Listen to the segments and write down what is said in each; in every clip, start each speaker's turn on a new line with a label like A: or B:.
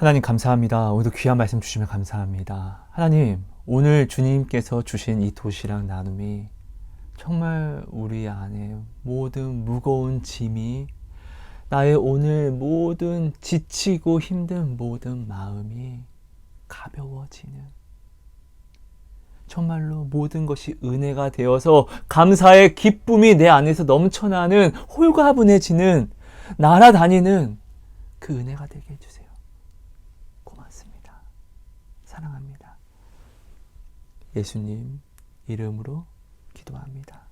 A: 하나님 감사합니다. 오늘도 귀한 말씀 주시면 감사합니다. 하나님, 오늘 주님께서 주신 이 도시락 나눔이 정말 우리 안에 모든 무거운 짐이, 나의 오늘 모든 지치고 힘든 모든 마음이 가벼워지는, 정말로 모든 것이 은혜가 되어서 감사의 기쁨이 내 안에서 넘쳐나는, 홀가분해지는, 날아다니는 그 은혜가 되게 해주세요. 고맙습니다. 사랑합니다. 예수님 이름으로 기도합니다.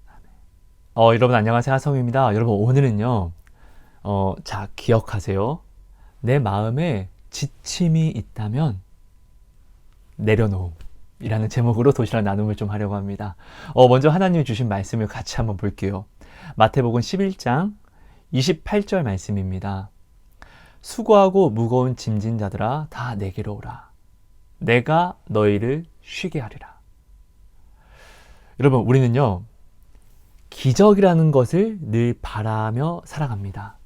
A: 아멘. 여러분 안녕하세요. 하성입니다. 여러분 오늘은요, 자, 기억하세요. 내 마음에 지침이 있다면 내려놓음이라는 제목으로 도시락 나눔을 좀 하려고 합니다. 먼저 하나님이 주신 말씀을 같이 한번 볼게요. 마태복음 11장 28절 말씀입니다. 수고하고 무거운 짐진 자들아 다 내게로 오라. 내가 너희를 쉬게 하리라. 여러분, 우리는요, 기적이라는 것을 늘 바라며 살아갑니다.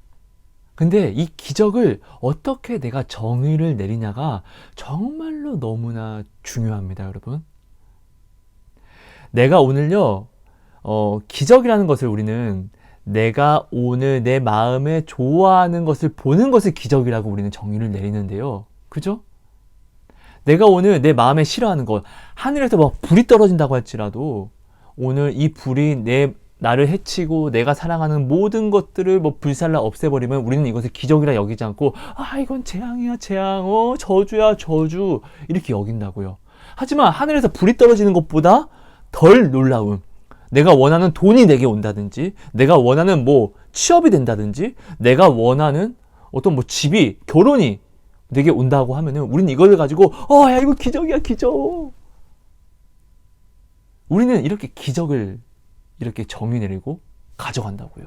A: 근데 이 기적을 어떻게 내가 정의를 내리냐가 정말로 너무나 중요합니다, 여러분. 내가 오늘요, 기적이라는 것을 우리는 내가 오늘 내 마음에 좋아하는 것을 보는 것을 기적이라고 우리는 정의를 내리는데요. 그죠? 내가 오늘 내 마음에 싫어하는 것, 하늘에서 막 불이 떨어진다고 할지라도 오늘 이 불이 나를 해치고 내가 사랑하는 모든 것들을 불살라 없애버리면 우리는 이것을 기적이라 여기지 않고, 이건 재앙이야 재앙, 저주야 저주, 이렇게 여긴다고요. 하지만 하늘에서 불이 떨어지는 것보다 덜 놀라운, 내가 원하는 돈이 내게 온다든지, 내가 원하는 취업이 된다든지, 내가 원하는 어떤 집이, 결혼이 내게 온다고 하면은 우리는 이걸 가지고 야, 이거 기적이야 기적. 우리는 이렇게 기적을 이렇게 정의 내리고 가져간다고요.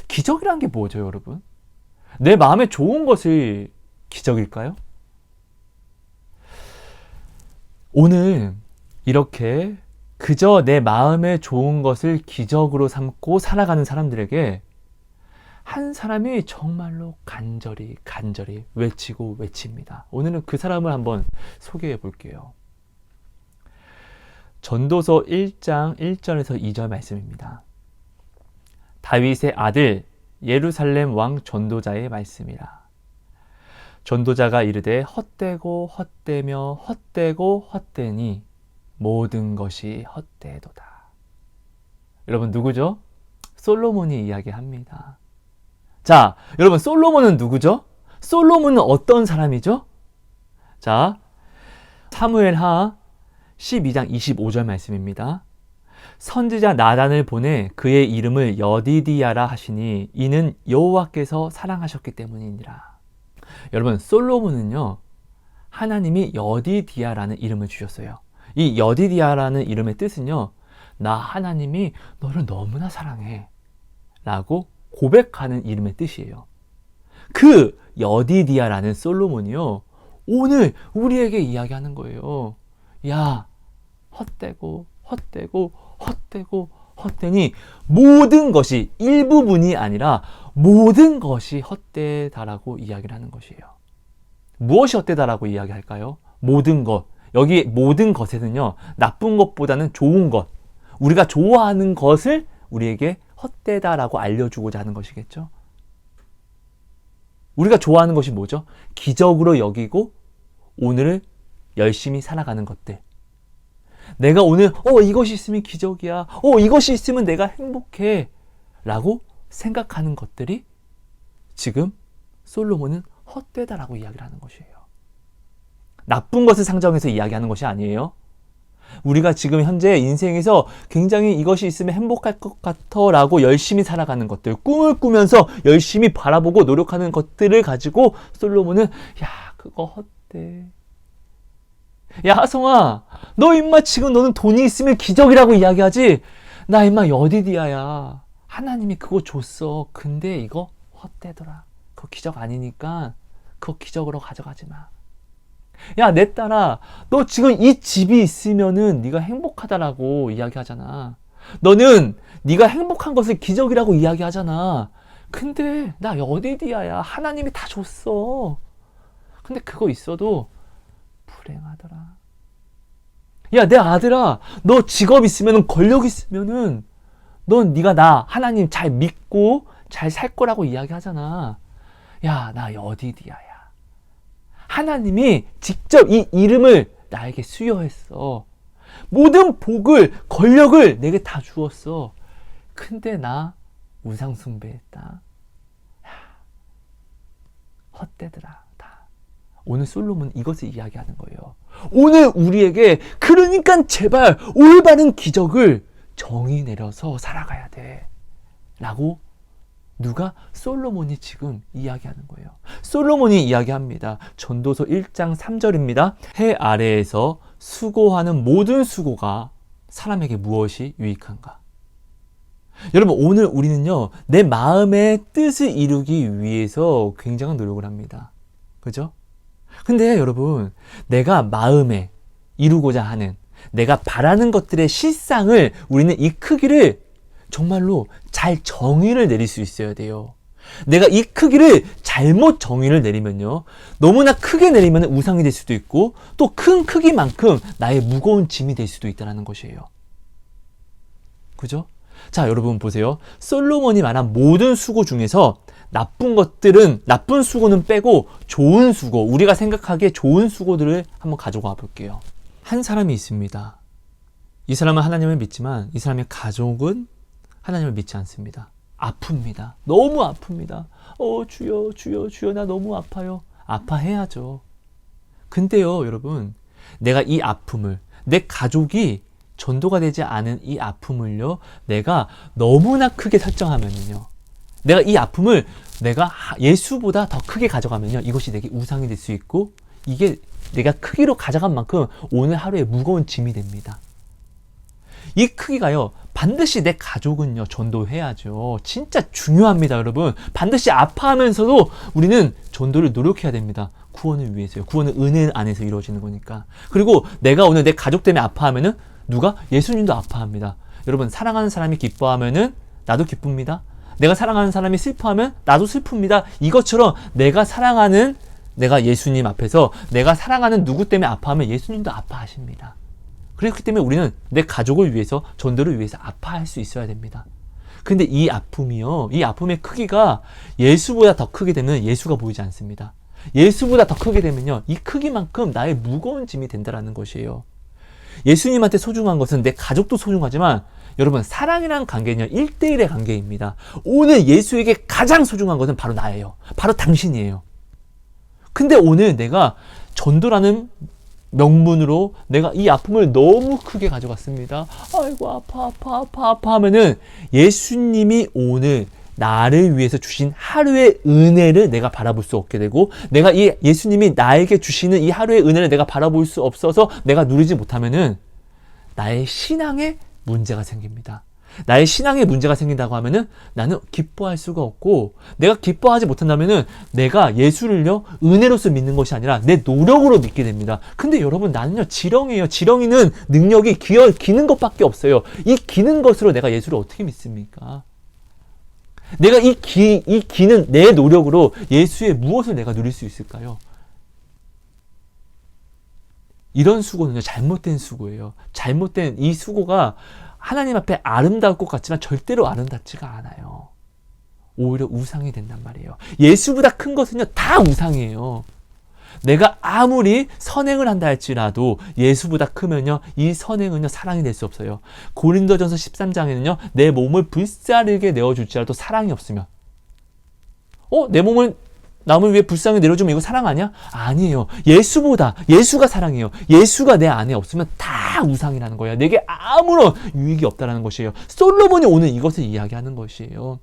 A: 기적이란 게 뭐죠, 여러분? 내 마음에 좋은 것이 기적일까요? 오늘 이렇게 그저 내 마음에 좋은 것을 기적으로 삼고 살아가는 사람들에게 한 사람이 정말로 간절히 외치고 외칩니다. 오늘은 그 사람을 한번 소개해 볼게요. 전도서 1장 1절에서 2절 말씀입니다. 다윗의 아들 예루살렘 왕 전도자의 말씀이라. 전도자가 이르되 헛되고 헛되며 헛되고 헛되니 모든 것이 헛되도다. 여러분 누구죠? 솔로몬이 이야기합니다. 자, 여러분 솔로몬은 누구죠? 솔로몬은 어떤 사람이죠? 자, 사무엘하 12장 25절 말씀입니다. 선지자 나단을 보내 그의 이름을 여디디야라 하시니 이는 여호와께서 사랑하셨기 때문이니라. 여러분 솔로몬은요, 하나님이 여디디야라는 이름을 주셨어요. 이 여디디야라는 이름의 뜻은요, 나 하나님이 너를 너무나 사랑해 라고 고백하는 이름의 뜻이에요. 그 여디디야라는 솔로몬이요, 오늘 우리에게 이야기하는 거예요. 야, 헛되고 헛되고 헛되고 헛되니 모든 것이, 일부분이 아니라 모든 것이 헛되다라고 이야기를 하는 것이에요. 무엇이 헛되다라고 이야기할까요? 모든 것. 여기 모든 것에는요, 나쁜 것보다는 좋은 것, 우리가 좋아하는 것을 우리에게 헛되다라고 알려주고자 하는 것이겠죠. 우리가 좋아하는 것이 뭐죠? 기적으로 여기고 오늘을 열심히 살아가는 것들. 내가 오늘 이것이 있으면 기적이야, 이것이 있으면 내가 행복해 라고 생각하는 것들이 지금 솔로몬은 헛되다라고 이야기를 하는 것이에요. 나쁜 것을 상정해서 이야기하는 것이 아니에요. 우리가 지금 현재 인생에서 굉장히 이것이 있으면 행복할 것 같아 라고 열심히 살아가는 것들, 꿈을 꾸면서 열심히 바라보고 노력하는 것들을 가지고 솔로몬은 그거 헛돼. 야, 하성아, 너 임마 지금 너는 돈이 있으면 기적이라고 이야기하지, 나 임마 여디디야야. 하나님이 그거 줬어. 근데 이거 헛되더라. 그거 기적 아니니까 그거 기적으로 가져가지 마. 야, 내 딸아, 너 지금 이 집이 있으면은 네가 행복하다라고 이야기하잖아. 너는 네가 행복한 것을 기적이라고 이야기하잖아. 근데 나 여디디아야. 하나님이 다 줬어. 근데 그거 있어도 불행하더라. 야, 내 아들아, 너 직업 있으면은, 권력 있으면은 넌 네가 나 하나님 잘 믿고 잘 살 거라고 이야기하잖아. 야, 나 여디디아야. 하나님이 직접 이 이름을 나에게 수여했어. 모든 복을, 권력을 내게 다 주었어. 근데 나 우상 숭배했다. 헛되더라. 다. 오늘 솔로몬은 이것을 이야기하는 거예요. 오늘 우리에게 그러니까 제발 올바른 기적을 정의 내려서 살아가야 돼. 라고 누가? 솔로몬이 지금 이야기하는 거예요. 솔로몬이 이야기합니다. 전도서 1장 3절입니다. 해 아래에서 수고하는 모든 수고가 사람에게 무엇이 유익한가? 여러분, 오늘 우리는요, 내 마음의 뜻을 이루기 위해서 굉장한 노력을 합니다. 그죠? 근데 여러분, 내가 마음에 이루고자 하는, 내가 바라는 것들의 실상을, 우리는 이 크기를 정말로 잘 정의를 내릴 수 있어야 돼요. 내가 이 크기를 잘못 정의를 내리면요, 너무나 크게 내리면 우상이 될 수도 있고, 또 큰 크기만큼 나의 무거운 짐이 될 수도 있다는 것이에요. 그죠? 자, 여러분 보세요. 솔로몬이 말한 모든 수고 중에서 나쁜 것들은, 나쁜 수고는 빼고 좋은 수고, 우리가 생각하기에 좋은 수고들을 한번 가져가 볼게요. 한 사람이 있습니다. 이 사람은 하나님을 믿지만 이 사람의 가족은 하나님을 믿지 않습니다. 아픕니다. 너무 아픕니다. 주여, 주여, 주여, 나 너무 아파요. 아파해야죠. 근데요, 여러분, 내가 이 아픔을, 내 가족이 전도가 되지 않은 이 아픔을요, 내가 너무나 크게 설정하면요, 내가 이 아픔을 내가 예수보다 더 크게 가져가면요, 이것이 내게 우상이 될 수 있고, 이게 내가 크기로 가져간 만큼 오늘 하루에 무거운 짐이 됩니다. 이 크기가요, 반드시 내 가족은요, 전도해야죠. 진짜 중요합니다, 여러분. 반드시 아파하면서도 우리는 전도를 노력해야 됩니다. 구원을 위해서요. 구원은 은혜 안에서 이루어지는 거니까. 그리고 내가 오늘 내 가족 때문에 아파하면은 누가? 예수님도 아파합니다. 여러분, 사랑하는 사람이 기뻐하면은 나도 기쁩니다. 내가 사랑하는 사람이 슬퍼하면 나도 슬픕니다. 이것처럼 내가 예수님 앞에서 내가 사랑하는 누구 때문에 아파하면 예수님도 아파하십니다. 그렇기 때문에 우리는 내 가족을 위해서, 전도를 위해서 아파할 수 있어야 됩니다. 근데 이 아픔이요, 이 아픔의 크기가 예수보다 더 크게 되면 예수가 보이지 않습니다. 예수보다 더 크게 되면요, 이 크기만큼 나의 무거운 짐이 된다는 것이에요. 예수님한테 소중한 것은 내 가족도 소중하지만, 여러분, 사랑이라는 관계는요, 1대1의 관계입니다. 오늘 예수에게 가장 소중한 것은 바로 나예요. 바로 당신이에요. 근데 오늘 내가 전도라는 명분으로 내가 이 아픔을 너무 크게 가져갔습니다. 아이고, 아파 하면은 예수님이 오늘 나를 위해서 주신 하루의 은혜를 내가 바라볼 수 없게 되고, 내가 이 예수님이 나에게 주시는 이 하루의 은혜를 내가 바라볼 수 없어서 내가 누리지 못하면은 나의 신앙에 문제가 생깁니다. 나의 신앙에 문제가 생긴다고 하면은 나는 기뻐할 수가 없고, 내가 기뻐하지 못한다면은 내가 예수를요, 은혜로서 믿는 것이 아니라 내 노력으로 믿게 됩니다. 근데 여러분, 나는요, 지렁이에요. 지렁이는 능력이 기는 것밖에 없어요. 이 기는 것으로 내가 예수를 어떻게 믿습니까? 내가 이 기는 내 노력으로 예수의 무엇을 내가 누릴 수 있을까요? 이런 수고는요, 잘못된 수고예요. 잘못된 이 수고가 하나님 앞에 아름다울 것 같지만 절대로 아름답지가 않아요. 오히려 우상이 된단 말이에요. 예수보다 큰 것은요, 다 우상이에요. 내가 아무리 선행을 한다 할지라도 예수보다 크면요, 이 선행은요, 사랑이 될 수 없어요. 고린도전서 13장에는요, 내 몸을 불사르게 내어줄지라도 사랑이 없으면, 내 몸을 남을 위해 불쌍히 내려주면 이거 사랑 아니야? 아니에요. 예수가 사랑이에요. 예수가 내 안에 없으면 다 우상이라는 거예요. 내게 아무런 유익이 없다는 것이에요. 솔로몬이 오늘 이것을 이야기하는 것이에요.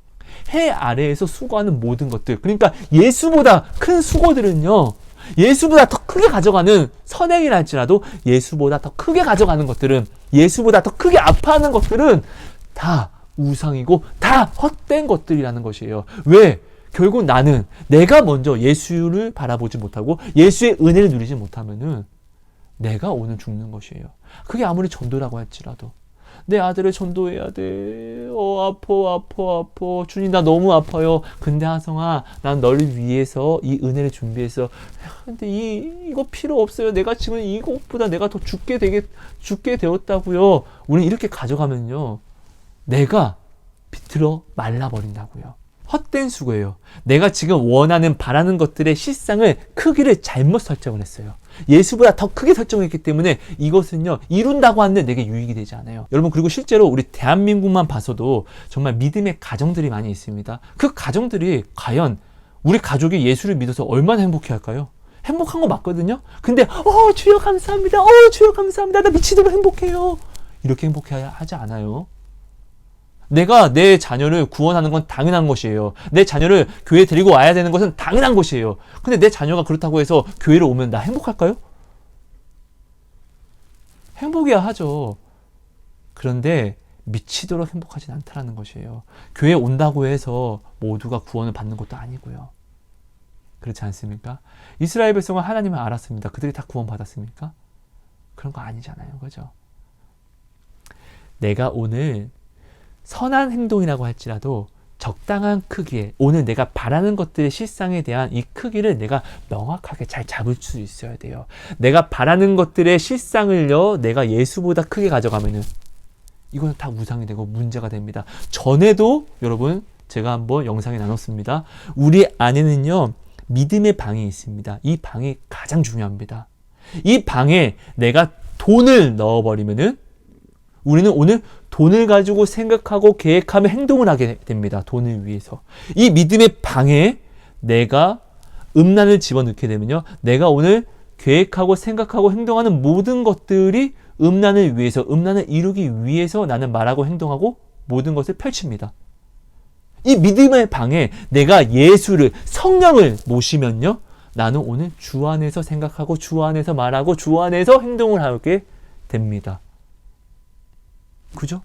A: 해 아래에서 수고하는 모든 것들, 그러니까 예수보다 큰 수고들은요, 예수보다 더 크게 가져가는 선행이라 할지라도 예수보다 더 크게 가져가는 것들은, 예수보다 더 크게 아파하는 것들은 다 우상이고 다 헛된 것들이라는 것이에요. 왜? 결국 나는 내가 먼저 예수를 바라보지 못하고 예수의 은혜를 누리지 못하면은 내가 오늘 죽는 것이에요. 그게 아무리 전도라고 할지라도. 내 아들을 전도해야 돼. 아파. 주님, 나 너무 아파요. 근데 하성아, 난 너를 위해서 이 은혜를 준비해서. 근데 이거 필요 없어요. 내가 지금 이것보다 내가 더 죽게 되었다고요. 우리는 이렇게 가져가면요, 내가 비틀어 말라버린다고요. 헛된 수고예요. 내가 지금 원하는 바라는 것들의 실상을 크기를 잘못 설정을 했어요. 예수보다 더 크게 설정했기 때문에 이것은요, 이룬다고 하는데 내게 유익이 되지 않아요. 여러분, 그리고 실제로 우리 대한민국만 봐서도 정말 믿음의 가정들이 많이 있습니다. 그 가정들이 과연 우리 가족이 예수를 믿어서 얼마나 행복해 할까요? 행복한 거 맞거든요. 근데 주여 감사합니다. 주여 감사합니다. 나 미치도록 행복해요. 이렇게 행복해 하지 않아요. 내가 내 자녀를 구원하는 건 당연한 것이에요. 내 자녀를 교회에 데리고 와야 되는 것은 당연한 것이에요. 근데 내 자녀가 그렇다고 해서 교회를 오면 나 행복할까요? 행복해야 하죠. 그런데 미치도록 행복하진 않다는 것이에요. 교회에 온다고 해서 모두가 구원을 받는 것도 아니고요. 그렇지 않습니까? 이스라엘 백성은 하나님을 알았습니다. 그들이 다 구원 받았습니까? 그런 거 아니잖아요. 그죠? 내가 오늘 선한 행동이라고 할지라도 적당한 크기에, 오늘 내가 바라는 것들의 실상에 대한 이 크기를 내가 명확하게 잘 잡을 수 있어야 돼요. 내가 바라는 것들의 실상을요, 내가 예수보다 크게 가져가면은 이거는 다 우상이 되고 문제가 됩니다. 전에도 여러분 제가 한번 영상에 나눴습니다. 우리 안에는요, 믿음의 방이 있습니다. 이 방이 가장 중요합니다. 이 방에 내가 돈을 넣어버리면은 우리는 오늘 돈을 가지고 생각하고 계획하며 행동을 하게 됩니다. 돈을 위해서. 이 믿음의 방에 내가 음란을 집어넣게 되면요, 내가 오늘 계획하고 생각하고 행동하는 모든 것들이 음란을 위해서, 음란을 이루기 위해서 나는 말하고 행동하고 모든 것을 펼칩니다. 이 믿음의 방에 내가 예수를, 성령을 모시면요, 나는 오늘 주 안에서 생각하고 주 안에서 말하고 주 안에서 행동을 하게 됩니다. 그죠?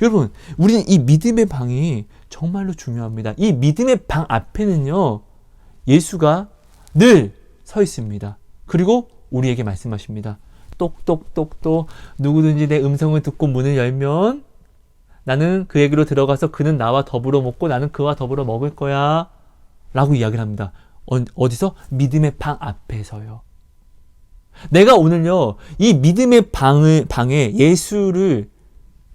A: 여러분, 우리는 이 믿음의 방이 정말로 중요합니다. 이 믿음의 방 앞에는요, 예수가 늘 서 있습니다. 그리고 우리에게 말씀하십니다. 똑똑똑똑, 누구든지 내 음성을 듣고 문을 열면 나는 그에게로 들어가서 그는 나와 더불어 먹고 나는 그와 더불어 먹을 거야 라고 이야기를 합니다. 어디서? 믿음의 방 앞에서요. 내가 오늘요, 이 믿음의 방에 예수를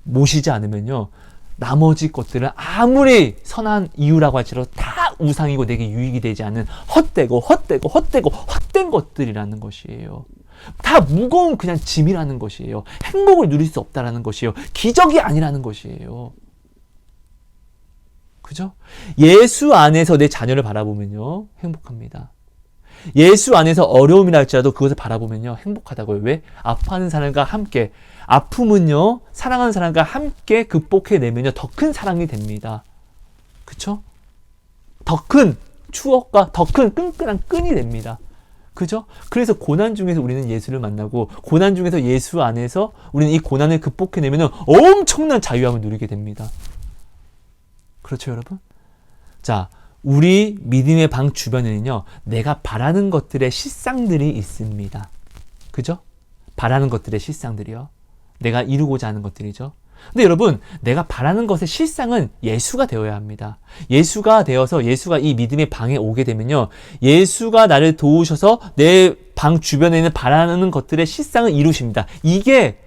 A: 모시지 않으면요, 나머지 것들은 아무리 선한 이유라고 할지라도 다 우상이고 내게 유익이 되지 않는 헛된 것들이라는 것이에요. 다 무거운 그냥 짐이라는 것이에요. 행복을 누릴 수 없다라는 것이에요. 기적이 아니라는 것이에요. 그죠? 예수 안에서 내 자녀를 바라보면요, 행복합니다. 예수 안에서 어려움이라 할지라도 그것을 바라보면요, 행복하다고요. 왜? 아파하는 사람과 함께, 아픔은요, 사랑하는 사람과 함께 극복해내면요, 더 큰 사랑이 됩니다. 그쵸? 더 큰 추억과 더 큰 끈끈한 끈이 됩니다. 그죠? 그래서 고난 중에서 우리는 예수를 만나고, 고난 중에서 예수 안에서 우리는 이 고난을 극복해내면 엄청난 자유함을 누리게 됩니다. 그렇죠, 여러분? 자, 우리 믿음의 방 주변에는요, 내가 바라는 것들의 실상들이 있습니다. 그죠? 바라는 것들의 실상들이요. 내가 이루고자 하는 것들이죠. 근데 여러분, 내가 바라는 것의 실상은 예수가 되어야 합니다. 예수가 되어서 예수가 이 믿음의 방에 오게 되면요, 예수가 나를 도우셔서 내 방 주변에 있는 바라는 것들의 실상을 이루십니다. 이게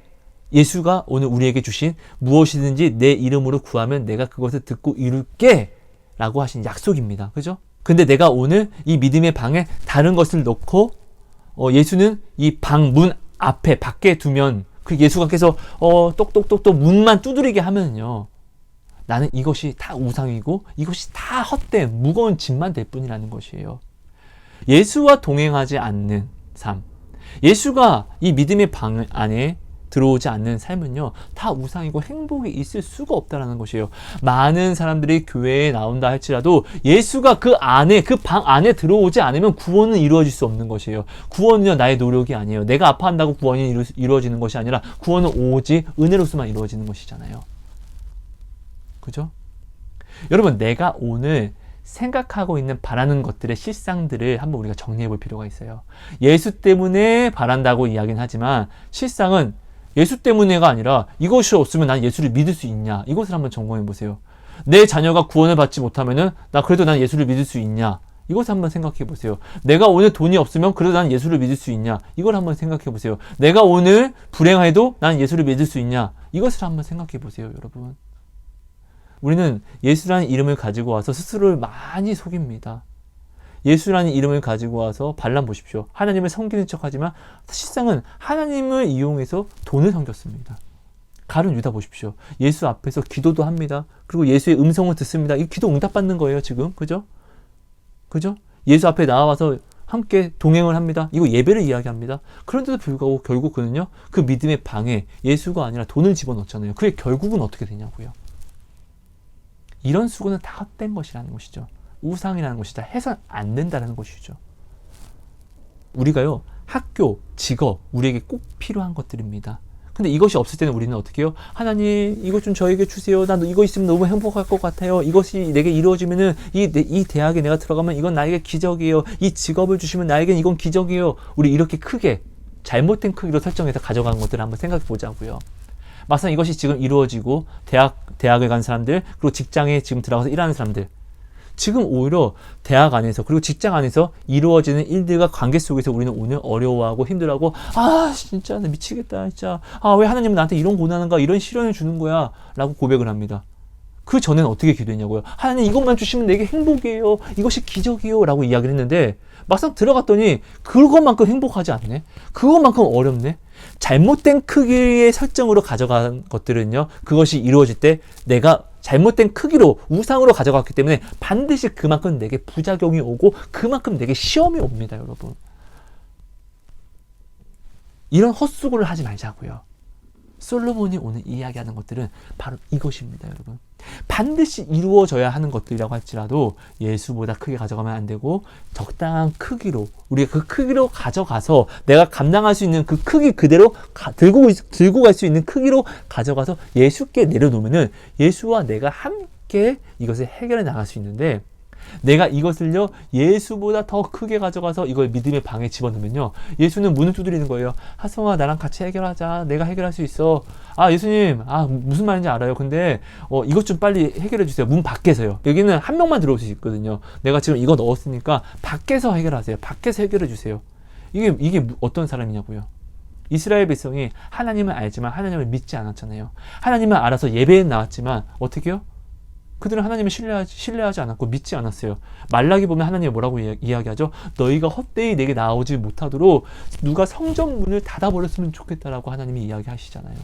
A: 예수가 오늘 우리에게 주신 무엇이든지 내 이름으로 구하면 내가 그것을 듣고 이룰게 라고 하신 약속입니다. 그죠? 근데 내가 오늘 이 믿음의 방에 다른 것을 넣고 예수는 이 방 문 앞에 밖에 두면, 그 예수가 계속 똑똑똑똑 문만 두드리게 하면요, 나는 이것이 다 우상이고 이것이 다 헛된 무거운 짐만 될 뿐이라는 것이에요. 예수와 동행하지 않는 삶, 예수가 이 믿음의 방 안에 들어오지 않는 삶은요, 다 우상이고 행복이 있을 수가 없다는 것이에요. 많은 사람들이 교회에 나온다 할지라도 예수가 그 안에, 그 방 안에 들어오지 않으면 구원은 이루어질 수 없는 것이에요. 구원은요, 나의 노력이 아니에요. 내가 아파한다고 구원이 이루어지는 것이 아니라 구원은 오직 은혜로서만 이루어지는 것이잖아요. 그죠? 여러분, 내가 오늘 생각하고 있는 바라는 것들의 실상들을 한번 우리가 정리해 볼 필요가 있어요. 예수 때문에 바란다고 이야기는 하지만 실상은 예수 때문에가 아니라 이것이 없으면 난 예수를 믿을 수 있냐? 이것을 한번 점검해 보세요. 내 자녀가 구원을 받지 못하면은 나 그래도 난 예수를 믿을 수 있냐? 이것을 한번 생각해 보세요. 내가 오늘 돈이 없으면 그래도 난 예수를 믿을 수 있냐? 이걸 한번 생각해 보세요. 내가 오늘 불행해도 난 예수를 믿을 수 있냐? 이것을 한번 생각해 보세요, 여러분. 우리는 예수라는 이름을 가지고 와서 스스로를 많이 속입니다. 예수라는 이름을 가지고 와서 반란 보십시오. 하나님을 섬기는 척하지만 실상은 하나님을 이용해서 돈을 섬겼습니다. 가룟 유다 보십시오. 예수 앞에서 기도도 합니다. 그리고 예수의 음성을 듣습니다. 이 기도 응답받는 거예요, 지금. 그죠? 그죠? 예수 앞에 나와서 함께 동행을 합니다. 이거 예배를 이야기합니다. 그런데도 불구하고 결국 그는요, 그 믿음의 방에 예수가 아니라 돈을 집어넣잖아요. 그게 결국은 어떻게 되냐고요. 이런 수고는 다 헛된 것이라는 것이죠. 우상이라는 것이 다 해선 안 된다는 것이죠. 우리가요, 학교, 직업, 우리에게 꼭 필요한 것들입니다. 근데 이것이 없을 때는 우리는 어떻게 해요? 하나님, 이것 좀 저에게 주세요. 나 이거 있으면 너무 행복할 것 같아요. 이것이 내게 이루어지면은 이 대학에 내가 들어가면 이건 나에게 기적이에요. 이 직업을 주시면 나에겐 이건 기적이에요. 우리 이렇게 크게 잘못된 크기로 설정해서 가져가는 것들을 한번 생각해 보자고요. 막상 이것이 지금 이루어지고 대학을 간 사람들, 그리고 직장에 지금 들어가서 일하는 사람들, 지금 오히려 대학 안에서 그리고 직장 안에서 이루어지는 일들과 관계 속에서 우리는 오늘 어려워하고 힘들어하고, 진짜 나 미치겠다, 진짜 왜 하나님은 나한테 이런 고난인가, 이런 시련을 주는 거야 라고 고백을 합니다. 그 전에는 어떻게 기도했냐고요. 하나님, 이것만 주시면 내게 행복이에요, 이것이 기적이에요 라고 이야기를 했는데, 막상 들어갔더니 그것만큼 행복하지 않네, 그것만큼 어렵네. 잘못된 크기의 설정으로 가져간 것들은요, 그것이 이루어질 때 내가 잘못된 크기로 우상으로 가져갔기 때문에 반드시 그만큼 내게 부작용이 오고 그만큼 내게 시험이 옵니다, 여러분. 이런 헛수고를 하지 말자고요. 솔로몬이 오늘 이야기하는 것들은 바로 이것입니다, 여러분. 반드시 이루어져야 하는 것들이라고 할지라도 예수보다 크게 가져가면 안 되고, 적당한 크기로, 우리가 그 크기로 가져가서 내가 감당할 수 있는 그 크기 그대로 들고 갈 수 있는 크기로 가져가서 예수께 내려놓으면은 예수와 내가 함께 이것을 해결해 나갈 수 있는데, 내가 이것을요, 예수보다 더 크게 가져가서 이걸 믿음의 방에 집어넣으면요, 예수는 문을 두드리는 거예요. 하성아, 나랑 같이 해결하자. 내가 해결할 수 있어. 예수님, 무슨 말인지 알아요. 근데 이것 좀 빨리 해결해 주세요. 문 밖에서요. 여기는 한 명만 들어올 수 있거든요. 내가 지금 이거 넣었으니까 밖에서 해결하세요. 밖에서 해결해 주세요. 이게 어떤 사람이냐고요. 이스라엘 백성이 하나님을 알지만 하나님을 믿지 않았잖아요. 하나님을 알아서 예배에 나왔지만 어떻게 해요? 그들은 하나님을 신뢰하지 않았고 믿지 않았어요. 말라기 보면 하나님이 뭐라고 이야기하죠? 너희가 헛되이 내게 나오지 못하도록 누가 성전 문을 닫아버렸으면 좋겠다라고 하나님이 이야기하시잖아요.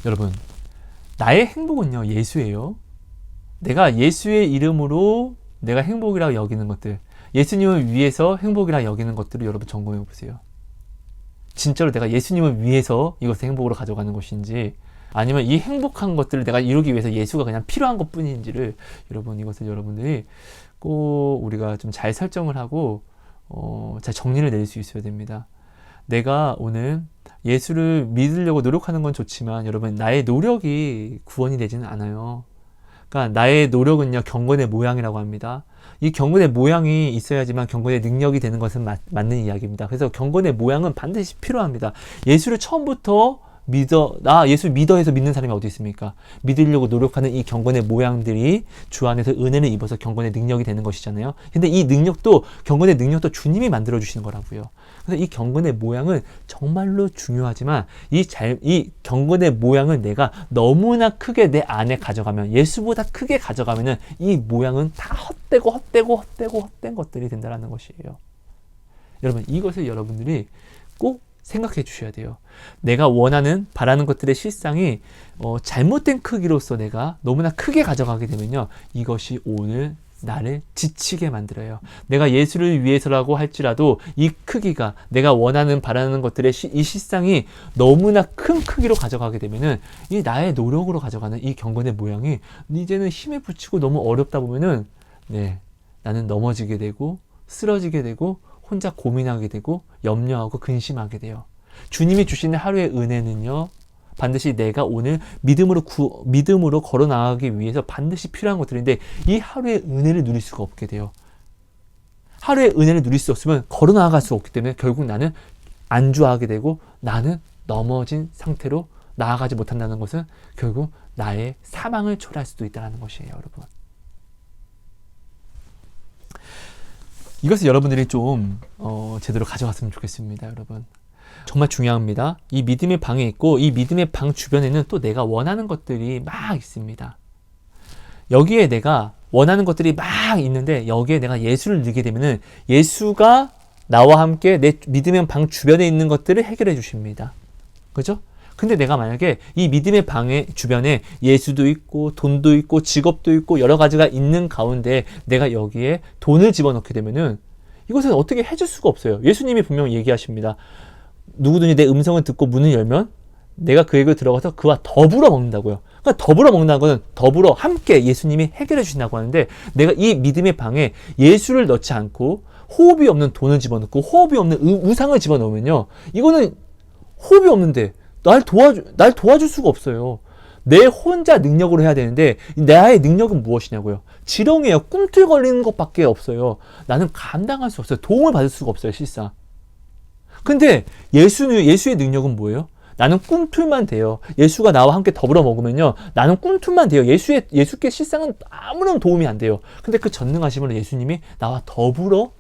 A: 여러분, 나의 행복은요, 예수예요. 내가 예수의 이름으로 내가 행복이라고 여기는 것들, 예수님을 위해서 행복이라고 여기는 것들을 여러분 점검해 보세요. 진짜로 내가 예수님을 위해서 이것을 행복으로 가져가는 것인지, 아니면 이 행복한 것들을 내가 이루기 위해서 예수가 그냥 필요한 것 뿐인지를, 여러분, 이것을 여러분들이 꼭 우리가 좀 잘 설정을 하고 잘 정리를 내릴 수 있어야 됩니다. 내가 오늘 예수를 믿으려고 노력하는 건 좋지만 여러분, 나의 노력이 구원이 되지는 않아요. 그러니까 나의 노력은요, 경건의 모양이라고 합니다. 이 경건의 모양이 있어야지만 경건의 능력이 되는 것은 맞는 이야기입니다. 그래서 경건의 모양은 반드시 필요합니다. 예수를 처음부터 예수 믿어 해서 믿는 사람이 어디 있습니까? 믿으려고 노력하는 이 경건의 모양들이 주 안에서 은혜를 입어서 경건의 능력이 되는 것이잖아요. 근데 이 능력도, 경건의 능력도 주님이 만들어주시는 거라고요. 그래서 이 경건의 모양은 정말로 중요하지만 이 경건의 모양을 내가 너무나 크게 내 안에 가져가면, 예수보다 크게 가져가면은 이 모양은 다 헛된 것들이 된다는 것이에요. 여러분, 이것을 여러분들이 꼭 생각해 주셔야 돼요. 내가 바라는 것들의 실상이 잘못된 크기로서 내가 너무나 크게 가져가게 되면요, 이것이 오늘 나를 지치게 만들어요. 내가 예수를 위해서라고 할지라도 이 크기가, 내가 바라는 것들의 이 실상이 너무나 큰 크기로 가져가게 되면은 이 나의 노력으로 가져가는 이 경건의 모양이 이제는 힘에 부치고 너무 어렵다 보면은 나는 넘어지게 되고 쓰러지게 되고 혼자 고민하게 되고 염려하고 근심하게 돼요. 주님이 주시는 하루의 은혜는요, 반드시 내가 오늘 믿음으로 걸어 나가기 위해서 반드시 필요한 것들인데, 이 하루의 은혜를 누릴 수가 없게 돼요. 하루의 은혜를 누릴 수 없으면 걸어 나아갈 수 없기 때문에 결국 나는 안주하게 되고 나는 넘어진 상태로 나아가지 못한다는 것은 결국 나의 사망을 초래할 수도 있다는 것이에요, 여러분. 이것을 여러분들이 좀 제대로 가져갔으면 좋겠습니다, 여러분. 정말 중요합니다. 이 믿음의 방에 있고 이 믿음의 방 주변에는 또 내가 원하는 것들이 막 있습니다. 여기에 내가 원하는 것들이 막 있는데 여기에 내가 예수를 넣게 되면은 예수가 나와 함께 내 믿음의 방 주변에 있는 것들을 해결해 주십니다. 그죠? 근데 내가 만약에 이 믿음의 방의 주변에 예수도 있고 돈도 있고 직업도 있고 여러 가지가 있는 가운데 내가 여기에 돈을 집어넣게 되면은 이것은 어떻게 해줄 수가 없어요. 예수님이 분명히 얘기하십니다. 누구든지 내 음성을 듣고 문을 열면 내가 그에게 들어가서 그와 더불어 먹는다고요. 그러니까 더불어 먹는다는 것은 더불어 함께 예수님이 해결해 주신다고 하는데 내가 이 믿음의 방에 예수를 넣지 않고 호흡이 없는 돈을 집어넣고 호흡이 없는 우상을 집어넣으면요. 이거는 호흡이 없는데 날 도와줄 수가 없어요. 내 혼자 능력으로 해야 되는데 나의 능력은 무엇이냐고요. 지렁이에요. 꿈틀거리는 것밖에 없어요. 나는 감당할 수 없어요. 도움을 받을 수가 없어요, 실상. 근데 예수의 능력은 뭐예요? 나는 꿈틀만 돼요. 예수가 나와 함께 더불어 먹으면요. 나는 꿈틀만 돼요. 예수께 실상은 아무런 도움이 안 돼요. 근데 그 전능하심으로 예수님이 나와 더불어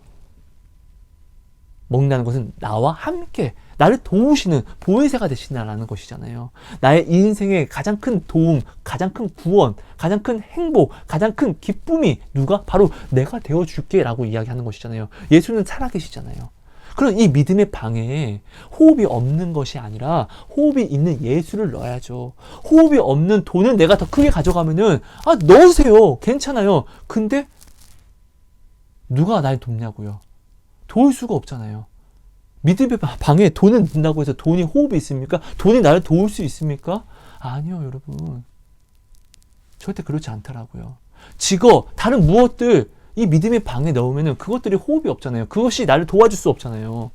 A: 먹는다는 것은 나와 함께 나를 도우시는 보혜사가 되신다는 것이잖아요. 나의 인생의 가장 큰 도움, 가장 큰 구원, 가장 큰 행복, 가장 큰 기쁨이 누가? 바로 내가 되어줄게 라고 이야기하는 것이잖아요. 예수는 살아계시잖아요. 그럼 이 믿음의 방에 호흡이 없는 것이 아니라 호흡이 있는 예수를 넣어야죠. 호흡이 없는 돈을 내가 더 크게 가져가면은 넣으세요. 괜찮아요. 근데 누가 날 돕냐고요. 도울 수가 없잖아요. 믿음의 방에 돈을 넣는다고 해서 돈이 호흡이 있습니까? 돈이 나를 도울 수 있습니까? 아니요, 여러분. 절대 그렇지 않더라고요. 직업, 다른 무엇들 이 믿음의 방에 넣으면은 그것들이 호흡이 없잖아요. 그것이 나를 도와줄 수 없잖아요.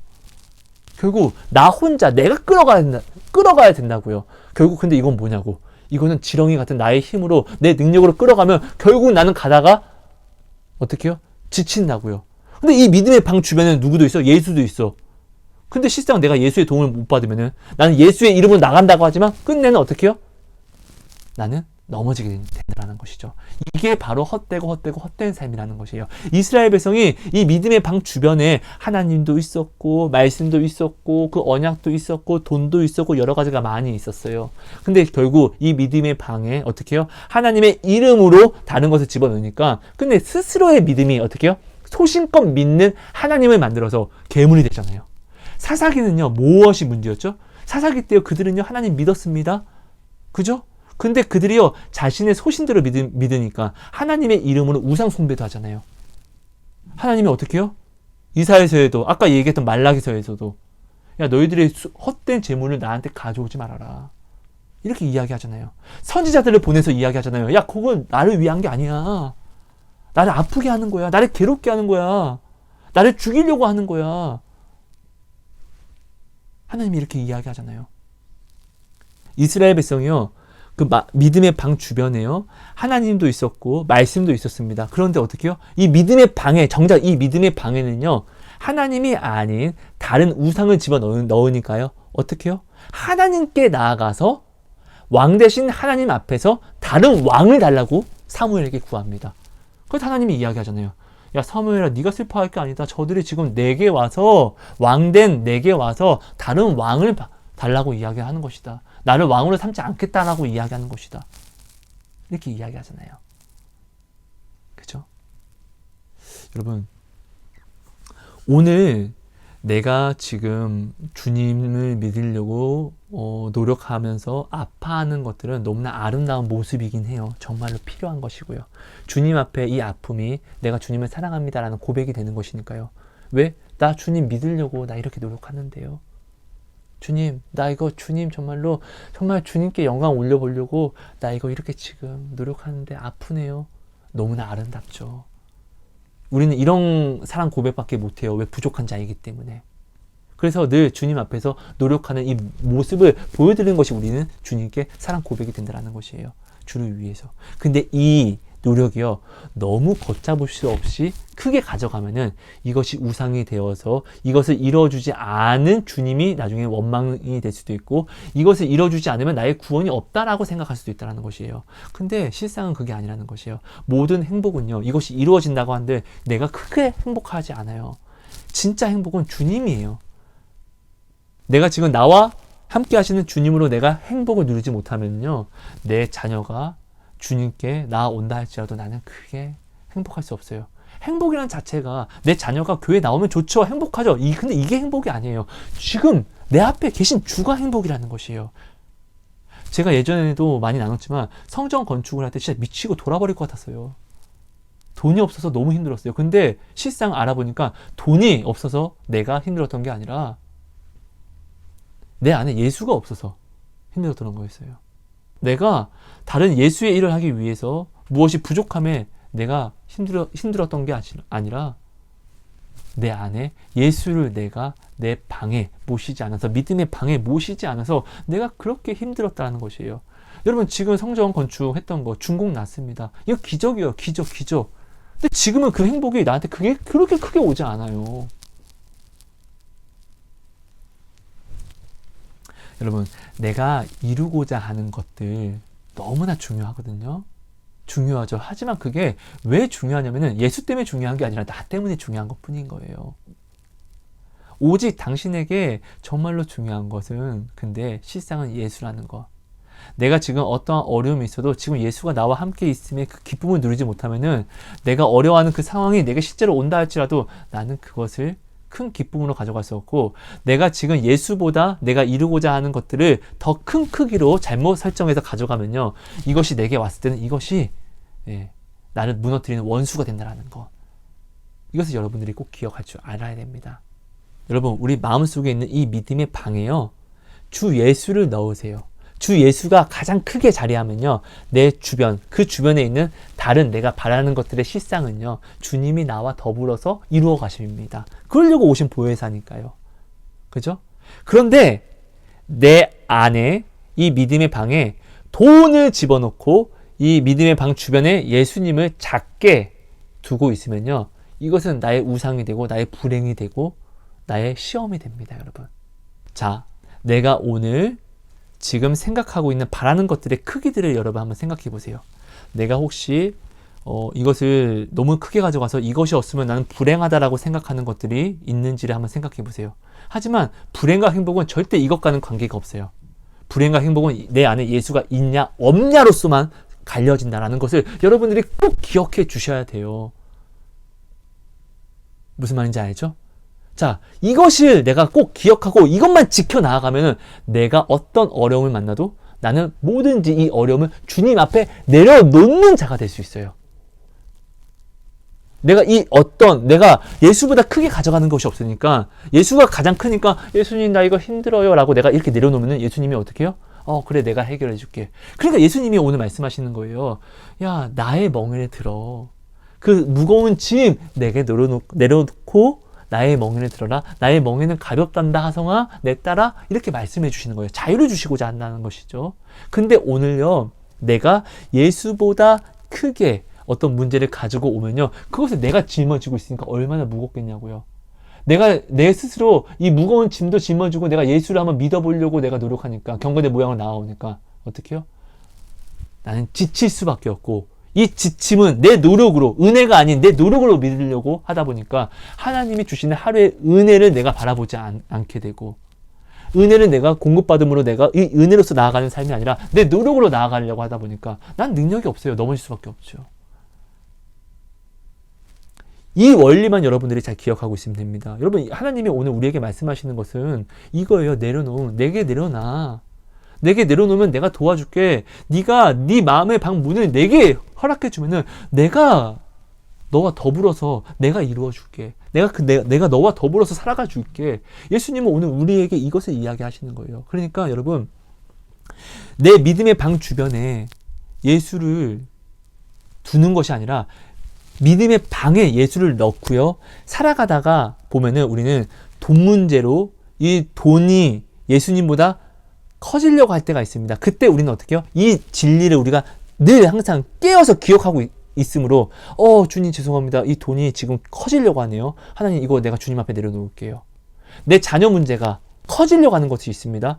A: 결국 나 혼자 내가 끌어가야 된다고요. 결국 근데 이건 뭐냐고. 이거는 지렁이 같은 나의 힘으로 내 능력으로 끌어가면 결국 나는 가다가 어떻게 해요? 지친다고요. 근데 이 믿음의 방 주변에는 누구도 있어? 예수도 있어. 근데 실상 내가 예수의 도움을 못 받으면은 나는 예수의 이름으로 나간다고 하지만 끝내는 어떻게 해요? 나는 넘어지게 된다는 것이죠. 이게 바로 헛된 삶이라는 것이에요. 이스라엘 백성이 이 믿음의 방 주변에 하나님도 있었고 말씀도 있었고 그 언약도 있었고 돈도 있었고 여러 가지가 많이 있었어요. 근데 결국 이 믿음의 방에 어떻게 해요? 하나님의 이름으로 다른 것을 집어넣으니까 근데 스스로의 믿음이 어떻게 해요? 소신껏 믿는 하나님을 만들어서 괴물이 되잖아요. 사사기는요, 무엇이 문제였죠? 사사기 때요, 그들은요, 하나님 믿었습니다. 그죠? 근데 그들이요, 자신의 소신대로 믿으니까 하나님의 이름으로 우상 숭배도 하잖아요. 하나님이 어떻게 해요? 이사야서에도, 아까 얘기했던 말라기서에서도, 야, 너희들의 헛된 재물을 나한테 가져오지 말아라. 이렇게 이야기하잖아요. 선지자들을 보내서 이야기하잖아요. 야, 그건 나를 위한 게 아니야. 나를 아프게 하는 거야. 나를 괴롭게 하는 거야. 나를 죽이려고 하는 거야. 하나님이 이렇게 이야기하잖아요. 이스라엘 백성이요. 그 믿음의 방 주변에요. 하나님도 있었고 말씀도 있었습니다. 그런데 어떻게 해요? 이 믿음의 방에 정작 이 믿음의 방에는요. 하나님이 아닌 다른 우상을 집어넣으니까요. 어떻게 해요? 하나님께 나아가서 왕 대신 하나님 앞에서 다른 왕을 달라고 사무엘에게 구합니다. 그래서 하나님이 이야기하잖아요. 야, 사무엘아, 네가 슬퍼할 게 아니다. 저들이 지금 내게 와서 왕된 내게 와서 다른 왕을 달라고 이야기하는 것이다. 나를 왕으로 삼지 않겠다라고 이야기하는 것이다. 이렇게 이야기하잖아요. 그죠? 여러분, 오늘 내가 지금 주님을 믿으려고 노력하면서 아파하는 것들은 너무나 아름다운 모습이긴 해요. 정말로 필요한 것이고요. 주님 앞에 이 아픔이 내가 주님을 사랑합니다라는 고백이 되는 것이니까요. 왜? 나 주님 믿으려고 나 이렇게 노력하는데요. 주님, 나 이거 주님 정말 주님께 영광 올려보려고 나 이거 이렇게 지금 노력하는데 아프네요. 너무나 아름답죠. 우리는 이런 사랑 고백밖에 못해요. 왜? 부족한 자이기 때문에. 그래서 늘 주님 앞에서 노력하는 이 모습을 보여드리는 것이 우리는 주님께 사랑 고백이 된다는 것이에요. 주를 위해서. 근데 이 노력이요, 너무 걷잡을 수 없이 크게 가져가면은 이것이 우상이 되어서 이것을 이뤄주지 않은 주님이 나중에 원망이 될 수도 있고, 이것을 이뤄주지 않으면 나의 구원이 없다라고 생각할 수도 있다는 것이에요. 근데 실상은 그게 아니라는 것이에요. 모든 행복은요, 이것이 이루어진다고 하는데 내가 크게 행복하지 않아요. 진짜 행복은 주님이에요. 내가 지금 나와 함께 하시는 주님으로 내가 행복을 누리지 못하면요, 내 자녀가 주님께 나아온다 할지라도 나는 크게 행복할 수 없어요. 행복이라는 자체가 내 자녀가 교회 나오면 좋죠. 행복하죠. 근데 이게 행복이 아니에요. 지금 내 앞에 계신 주가 행복이라는 것이에요. 제가 예전에도 많이 나눴지만 성전 건축을 할 때 진짜 미치고 돌아버릴 것 같았어요. 돈이 없어서 너무 힘들었어요. 근데 실상 알아보니까 돈이 없어서 내가 힘들었던 게 아니라 내 안에 예수가 없어서 힘들었던 거였어요. 내가 다른 예수의 일을 하기 위해서 무엇이 부족함에 내가 힘들었던 게 아니라 내 안에 예수를 내가 내 방에 모시지 않아서, 믿음의 방에 모시지 않아서 내가 그렇게 힘들었다는 것이에요. 여러분, 지금 성전 건축했던 거 준공 났습니다. 이거 기적이에요. 기적. 근데 지금은 그 행복이 나한테 그게 그렇게 크게 오지 않아요. 여러분, 내가 이루고자 하는 것들 너무나 중요하거든요. 중요하죠. 하지만 그게 왜 중요하냐면은 예수 때문에 중요한 게 아니라 나 때문에 중요한 것 뿐인 거예요. 오직 당신에게 정말로 중요한 것은 근데 실상은 예수라는 거. 내가 지금 어떠한 어려움이 있어도 지금 예수가 나와 함께 있음에 그 기쁨을 누리지 못하면은 내가 어려워하는 그 상황이 내게 실제로 온다 할지라도 나는 그것을 큰 기쁨으로 가져갈 수 없고, 내가 지금 예수보다 내가 이루고자 하는 것들을 더 큰 크기로 잘못 설정해서 가져가면요, 이것이 내게 왔을 때는 이것이 나를 무너뜨리는 원수가 된다는 거. 이것을 여러분들이 꼭 기억할 줄 알아야 됩니다. 여러분, 우리 마음속에 있는 이 믿음의 방에요, 주 예수를 넣으세요. 주 예수가 가장 크게 자리하면요, 내 주변, 그 주변에 있는 다른 내가 바라는 것들의 실상은요, 주님이 나와 더불어서 이루어 가십니다. 그러려고 오신 보혜사니까요. 그죠? 그런데 내 안에 이 믿음의 방에 돈을 집어넣고 이 믿음의 방 주변에 예수님을 작게 두고 있으면요, 이것은 나의 우상이 되고 나의 불행이 되고 나의 시험이 됩니다, 여러분. 자, 내가 오늘 지금 생각하고 있는 바라는 것들의 크기들을 여러분 한번 생각해 보세요. 내가 혹시 이것을 너무 크게 가져가서 이것이 없으면 나는 불행하다라고 생각하는 것들이 있는지를 한번 생각해 보세요. 하지만 불행과 행복은 절대 이것과는 관계가 없어요. 불행과 행복은 내 안에 예수가 있냐 없냐로서만 갈려진다라는 것을 여러분들이 꼭 기억해 주셔야 돼요. 무슨 말인지 알죠? 자, 이것을 내가 꼭 기억하고 이것만 지켜나가면은 내가 어떤 어려움을 만나도 나는 뭐든지 이 어려움을 주님 앞에 내려놓는 자가 될 수 있어요. 내가 예수보다 크게 가져가는 것이 없으니까, 예수가 가장 크니까 예수님 나 이거 힘들어요 라고 내가 이렇게 내려놓으면 예수님이 어떻게 해요? 그래, 내가 해결해 줄게. 그러니까 예수님이 오늘 말씀하시는 거예요. 야, 나의 멍에를 들어. 그 무거운 짐 내게 내려놓고 나의 멍에를 들어라. 나의 멍에는 가볍단다 하성아 내 딸아, 이렇게 말씀해 주시는 거예요. 자유를 주시고자 한다는 것이죠. 근데 오늘요, 내가 예수보다 크게 어떤 문제를 가지고 오면요, 그것을 내가 짊어지고 있으니까 얼마나 무겁겠냐고요. 내가 내 스스로 이 무거운 짐도 짊어지고 내가 예수를 한번 믿어보려고 내가 노력하니까, 경건의 모양으로 나아오니까 어떻게 해요? 나는 지칠 수밖에 없고, 이 지침은 내 노력으로, 은혜가 아닌 내 노력으로 믿으려고 하다 보니까 하나님이 주시는 하루의 은혜를 내가 바라보지 않게 되고, 은혜를 내가 공급받음으로 내가 이 은혜로서 나아가는 삶이 아니라 내 노력으로 나아가려고 하다 보니까 난 능력이 없어요. 넘어질 수밖에 없죠. 이 원리만 여러분들이 잘 기억하고 있으면 됩니다. 여러분, 하나님이 오늘 우리에게 말씀하시는 것은 이거예요. 내게 내려놔. 내게 내려놓으면 내가 도와줄게. 네가 네 마음의 방 문을 내게 허락해 주면은 내가 너와 더불어서 내가 이루어 줄게. 내가 너와 더불어서 살아가 줄게. 예수님은 오늘 우리에게 이것을 이야기하시는 거예요. 그러니까 여러분, 내 믿음의 방 주변에 예수를 두는 것이 아니라 믿음의 방에 예수를 넣고요, 살아가다가 보면은 우리는 돈 문제로 이 돈이 예수님보다 커지려고 할 때가 있습니다. 그때 우리는 어떻게 해요? 이 진리를 우리가 늘 항상 깨어서 기억하고 있으므로 주님 죄송합니다. 이 돈이 지금 커지려고 하네요. 하나님 이거 내가 주님 앞에 내려놓을게요. 내 자녀 문제가 커지려고 하는 것이 있습니다.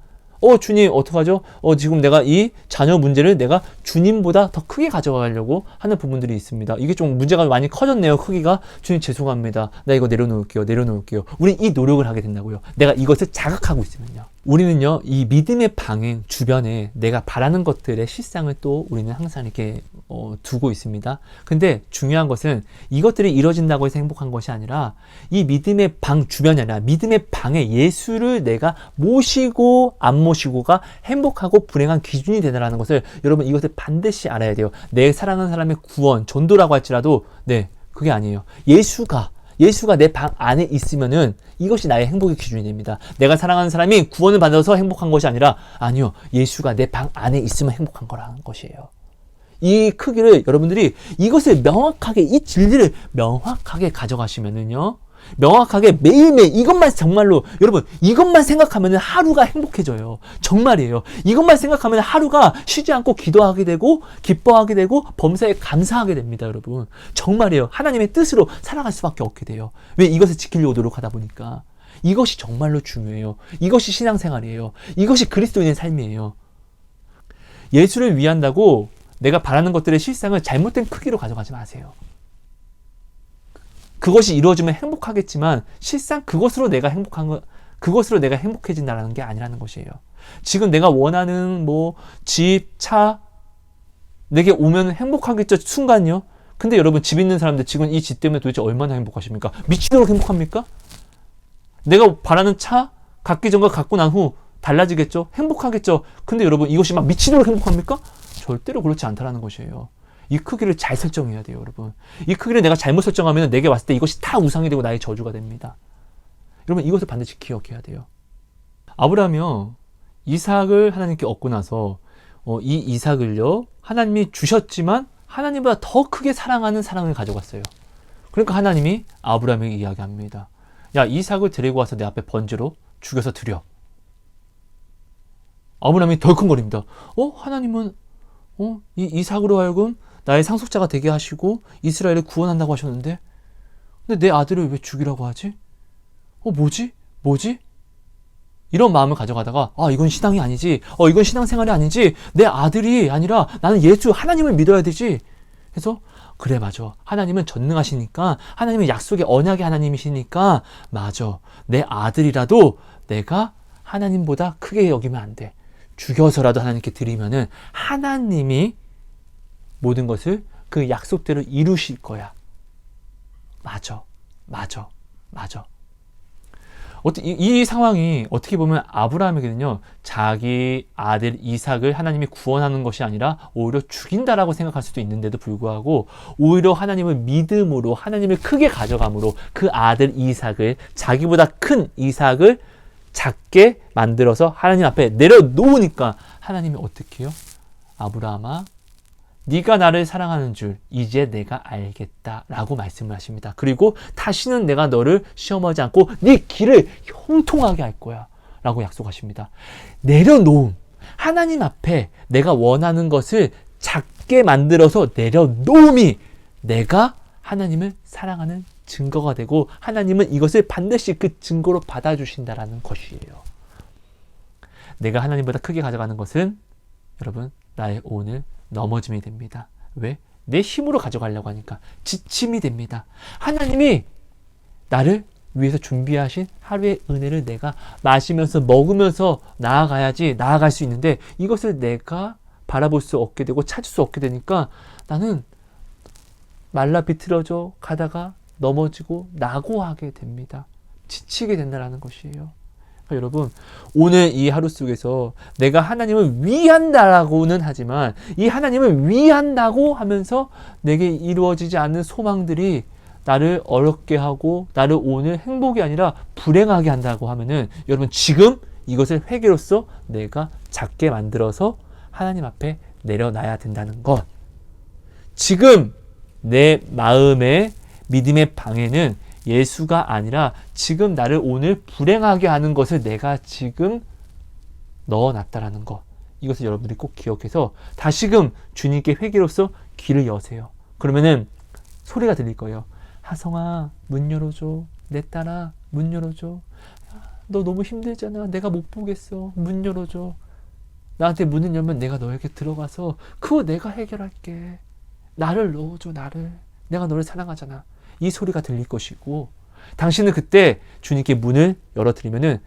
A: 주님 어떡하죠? 지금 내가 이 자녀 문제를 내가 주님보다 더 크게 가져가려고 하는 부분들이 있습니다. 이게 좀 문제가 많이 커졌네요. 크기가. 주님 죄송합니다. 나 이거 내려놓을게요. 우리 이 노력을 하게 된다고요. 내가 이것을 자각하고 있으면요. 우리는요, 이 믿음의 방향 주변에 내가 바라는 것들의 실상을 또 우리는 항상 이렇게 두고 있습니다. 근데 중요한 것은 이것들이 이루어진다고 해서 행복한 것이 아니라 이 믿음의 방 주변이 아니라 믿음의 방에 예수를 내가 모시고 안 모시고가 행복하고 불행한 기준이 되다라는 것을 여러분 이것을 반드시 알아야 돼요. 내 사랑하는 사람의 구원, 전도라고 할지라도 그게 아니에요. 예수가 내 방 안에 있으면은 이것이 나의 행복의 기준이 됩니다. 내가 사랑하는 사람이 구원을 받아서 행복한 것이 아니라 아니요. 예수가 내 방 안에 있으면 행복한 거라는 것이에요. 이 크기를 여러분들이 이것을 명확하게 이 진리를 명확하게 가져가시면은요. 명확하게 매일매일 이것만 정말로 여러분 이것만 생각하면 하루가 행복해져요. 정말이에요. 이것만 생각하면 하루가 쉬지 않고 기도하게 되고 기뻐하게 되고 범사에 감사하게 됩니다. 여러분 정말이에요. 하나님의 뜻으로 살아갈 수밖에 없게 돼요. 왜? 이것을 지키려고 노력하다 보니까. 이것이 정말로 중요해요. 이것이 신앙생활이에요. 이것이 그리스도인의 삶이에요. 예수를 위한다고 내가 바라는 것들의 실상을 잘못된 크기로 가져가지 마세요. 그것이 이루어지면 행복하겠지만 실상 그것으로 내가 행복해진다는 게 아니라는 것이에요. 지금 내가 원하는 집, 차 내게 오면 행복하겠죠, 순간요. 근데 여러분 집 있는 사람들 지금 이 집 때문에 도대체 얼마나 행복하십니까? 미치도록 행복합니까? 내가 바라는 차 갖기 전과 갖고 난 후 달라지겠죠? 행복하겠죠? 근데 여러분 이것이 막 미치도록 행복합니까? 절대로 그렇지 않다라는 것이에요. 이 크기를 잘 설정해야 돼요, 여러분. 이 크기를 내가 잘못 설정하면 내게 왔을 때 이것이 다 우상이 되고 나의 저주가 됩니다. 여러분 이것을 반드시 기억해야 돼요. 아브라함이요, 이삭을 하나님께 얻고 나서 이 이삭을요 하나님이 주셨지만 하나님보다 더 크게 사랑하는 사랑을 가져갔어요. 그러니까 하나님이 아브라함에게 이야기합니다. 야, 이삭을 데리고 와서 내 앞에 번제로 죽여서 드려. 아브라함이 덜컹거립니다. 하나님은 이 이삭으로 하여금 나의 상속자가 되게 하시고 이스라엘을 구원한다고 하셨는데 근데 내 아들을 왜 죽이라고 하지? 뭐지? 이런 마음을 가져가다가 이건 신앙이 아니지. 이건 신앙생활이 아니지. 내 아들이 아니라 나는 예수 하나님을 믿어야 되지. 그래서 그래 맞아. 하나님은 전능하시니까 하나님은 약속의 언약의 하나님이시니까 맞아. 내 아들이라도 내가 하나님보다 크게 여기면 안 돼. 죽여서라도 하나님께 드리면은 하나님이 모든 것을 그 약속대로 이루실 거야. 맞아. 이 상황이 어떻게 보면 아브라함에게는요, 자기 아들 이삭을 하나님이 구원하는 것이 아니라 오히려 죽인다라고 생각할 수도 있는데도 불구하고 오히려 하나님을 믿음으로 하나님을 크게 가져감으로 그 아들 이삭을 자기보다 큰 이삭을 작게 만들어서 하나님 앞에 내려놓으니까 하나님이 어떻게 해요? 아브라함아, 네가 나를 사랑하는 줄 이제 내가 알겠다라고 말씀을 하십니다. 그리고 다시는 내가 너를 시험하지 않고 네 길을 형통하게 할 거야 라고 약속하십니다. 내려놓음, 하나님 앞에 내가 원하는 것을 작게 만들어서 내려놓음이 내가 하나님을 사랑하는 증거가 되고 하나님은 이것을 반드시 그 증거로 받아주신다라는 것이에요. 내가 하나님보다 크게 가져가는 것은 여러분 나의 오늘 넘어짐이 됩니다. 왜? 내 힘으로 가져가려고 하니까 지침이 됩니다. 하나님이 나를 위해서 준비하신 하루의 은혜를 내가 마시면서 먹으면서 나아갈 수 있는데 이것을 내가 바라볼 수 없게 되고 찾을 수 없게 되니까 나는 말라 비틀어져 가다가 넘어지고 낙오하게 됩니다. 지치게 된다는 것이에요. 여러분 오늘 이 하루 속에서 내가 하나님을 위한다라고는 하지만 이 하나님을 위한다고 하면서 내게 이루어지지 않는 소망들이 나를 어렵게 하고 나를 오늘 행복이 아니라 불행하게 한다고 하면은 여러분 지금 이것을 회개로서 내가 작게 만들어서 하나님 앞에 내려놔야 된다는 것. 지금 내 마음의 믿음의 방에는 예수가 아니라 지금 나를 오늘 불행하게 하는 것을 내가 지금 넣어놨다라는 것. 이것을 여러분들이 꼭 기억해서 다시금 주님께 회개로서 길을 여세요. 그러면은 소리가 들릴 거예요. 하성아, 문 열어줘. 내 딸아, 문 열어줘. 너 너무 힘들잖아. 내가 못 보겠어. 문 열어줘. 나한테 문을 열면 내가 너에게 들어가서 그거 내가 해결할게. 나를 넣어줘, 나를. 내가 너를 사랑하잖아. 이 소리가 들릴 것이고, 당신은 그때 주님께 문을 열어드리면은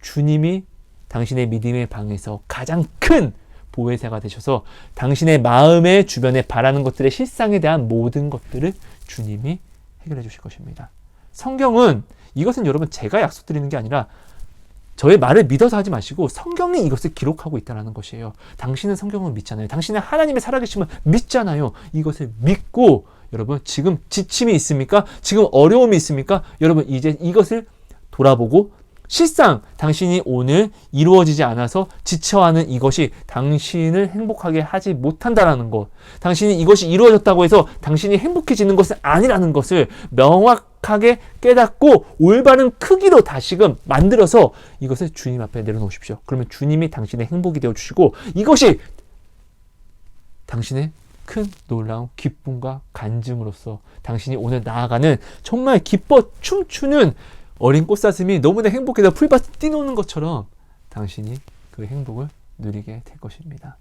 A: 주님이 당신의 믿음의 방에서 가장 큰 보혜사가 되셔서 당신의 마음의 주변에 바라는 것들의 실상에 대한 모든 것들을 주님이 해결해 주실 것입니다. 성경은, 이것은 여러분 제가 약속드리는 게 아니라 저의 말을 믿어서 하지 마시고 성경이 이것을 기록하고 있다는 것이에요. 당신은 성경을 믿잖아요. 당신은 하나님의 살아계심을 믿잖아요. 이것을 믿고 여러분 지금 지침이 있습니까? 지금 어려움이 있습니까? 여러분 이제 이것을 돌아보고 실상 당신이 오늘 이루어지지 않아서 지쳐하는 이것이 당신을 행복하게 하지 못한다라는 것, 당신이 이것이 이루어졌다고 해서 당신이 행복해지는 것은 아니라는 것을 명확하게 깨닫고 올바른 크기로 다시금 만들어서 이것을 주님 앞에 내려놓으십시오. 그러면 주님이 당신의 행복이 되어주시고 이것이 당신의 큰 놀라운 기쁨과 간증으로서 당신이 오늘 나아가는 정말 기뻐 춤추는 어린 꽃사슴이 너무나 행복해서 풀밭을 뛰노는 것처럼 당신이 그 행복을 누리게 될 것입니다.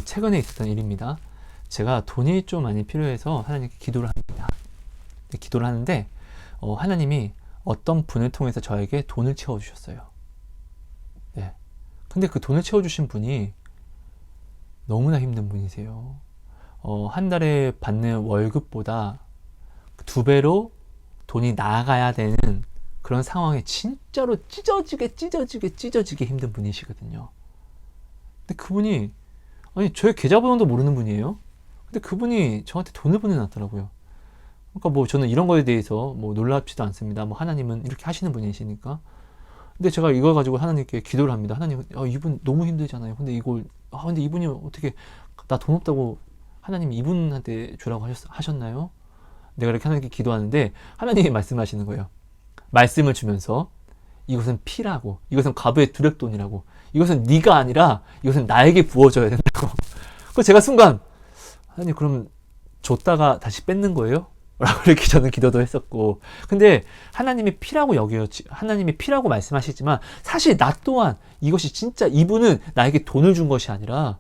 A: 최근에 있었던 일입니다. 제가 돈이 좀 많이 필요해서 하나님께 기도를 합니다. 기도를 하는데 하나님이 어떤 분을 통해서 저에게 돈을 채워주셨어요. 네. 근데 그 돈을 채워주신 분이 너무나 힘든 분이세요. 한 달에 받는 월급보다 2배로 돈이 나가야 되는 그런 상황에 진짜로 찢어지게 힘든 분이시거든요. 근데 그분이, 아니, 저의 계좌번호도 모르는 분이에요. 근데 그분이 저한테 돈을 보내놨더라고요. 그러니까 뭐 저는 이런 거에 대해서 뭐 놀랍지도 않습니다. 뭐 하나님은 이렇게 하시는 분이시니까. 근데 제가 이걸 가지고 하나님께 기도를 합니다. 하나님, 이분 너무 힘들잖아요. 근데 근데 이분이 어떻게, 나 돈 없다고 하나님이 이분한테 주라고 하셨나요? 내가 이렇게 하나님께 기도하는데 하나님이 말씀하시는 거예요. 말씀을 주면서 이것은 피라고, 이것은 과부의 두렵돈이라고, 이것은 네가 아니라 이것은 나에게 부어줘야 된다고. 그래서 제가 순간 하나님 그럼 줬다가 다시 뺏는 거예요? 라고 이렇게 저는 기도도 했었고, 근데 하나님이 피라고 하나님이 피라고 말씀하시지만 사실 나 또한 이것이 진짜 이분은 나에게 돈을 준 것이 아니라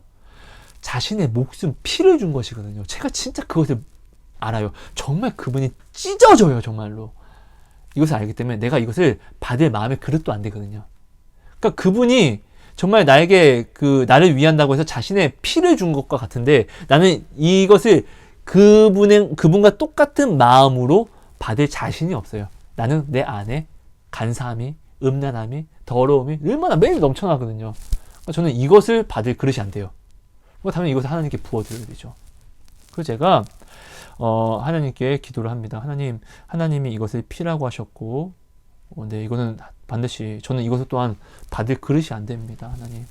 A: 자신의 목숨, 피를 준 것이거든요. 제가 진짜 그것을 알아요. 정말 그분이 찢어져요, 정말로. 이것을 알기 때문에 내가 이것을 받을 마음의 그릇도 안 되거든요. 그러니까 그분이 정말 나에게 나를 위한다고 해서 자신의 피를 준 것과 같은데 나는 이것을 그분과 똑같은 마음으로 받을 자신이 없어요. 나는 내 안에 간사함이, 음란함이, 더러움이 얼마나 매일 넘쳐나거든요. 그러니까 저는 이것을 받을 그릇이 안 돼요. 그러니까 당연히 이것을 하나님께 부어드려야 되죠. 그래서 제가 하나님께 기도를 합니다. 하나님이 이것을 피라고 하셨고, 네, 이거는 반드시 저는 이것을 또한 받을 그릇이 안 됩니다. 하나님,